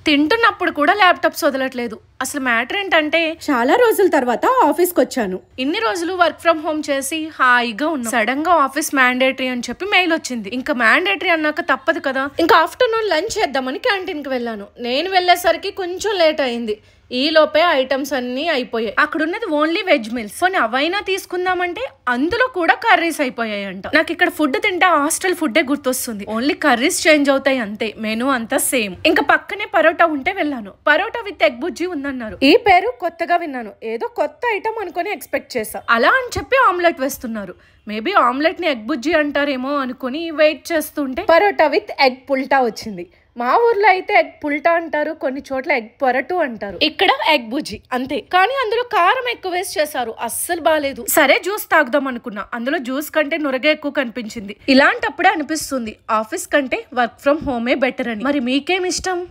తింటున్నప్పుడు కూడా ల్యాప్టాప్స్ వదలట్లేదు. అసలు మ్యాటర్ ఏంటంటే చాలా రోజుల తర్వాత ఆఫీస్కి వచ్చాను. ఇన్ని రోజులు వర్క్ ఫ్రమ్ హోమ్ చేసి హాయిగా ఉన్నా. సడన్ గా ఆఫీస్ మ్యాండేటరీ అని చెప్పి మెయిల్ వచ్చింది. ఇంకా మ్యాండేటరీ అన్నాక తప్పదు కదా. ఇంకా ఆఫ్టర్నూన్ లంచ్ చేద్దామని క్యాంటీన్ కి వెళ్ళాను. నేను వెళ్ళేసరికి కొంచెం లేట్ అయింది. ఈ లోపే ఐటమ్స్ అన్ని అయిపోయాయి. అక్కడ ఉన్నది ఓన్లీ వెజ్ మీల్స్. కొన్ని అవైనా తీసుకుందామంటే అందులో కూడా కర్రీస్ అయిపోయాయంట. నాకు ఇక్కడ ఫుడ్ తింటే హాస్టల్ ఫుడ్ గుర్తొస్తుంది. ఓన్లీ కర్రీస్ చేంజ్ అవుతాయి అంతే, మెనూ అంతా సేమ్. ఇంకా పక్కనే పరోటా ఉంటే వెళ్ళాను. పరోటా విత్ ఎగ్ బుజ్జి ఉందన్నారు. ఈ పేరు కొత్తగా విన్నాను. ఏదో కొత్త ఐటమ్ అనుకుని ఎక్స్పెక్ట్ చేసా. అలా అని చెప్పి ఆమ్లెట్ వేస్తున్నారు. మేబీ ఆమ్లెట్ ని ఎగ్ బుజ్జి అంటారేమో అనుకుని వెయిట్ చేస్తుంటే పరోటా విత్ ఎగ్ పుల్టా వచ్చింది. మా ఊర్లో అయితే ఎగ్ పుల్టా అంటారు, కొన్ని చోట్ల ఎగ్ పొరటు అంటారు. ఇక్కడ ఎగ్ బుజ్జి అంతే. కానీ అందులో కారం ఎక్కువ వేస్ట్ చేశారు, అస్సలు బాలేదు. సరే జ్యూస్ తాగుదాం అనుకున్నా. అందులో జ్యూస్ కంటే నురగ ఎక్కువ కనిపించింది. ఇలాంటప్పుడే అనిపిస్తుంది ఆఫీస్ కంటే వర్క్ ఫ్రమ్ హోమే బెటర్ అని. మరి మీకేం ఇష్టం?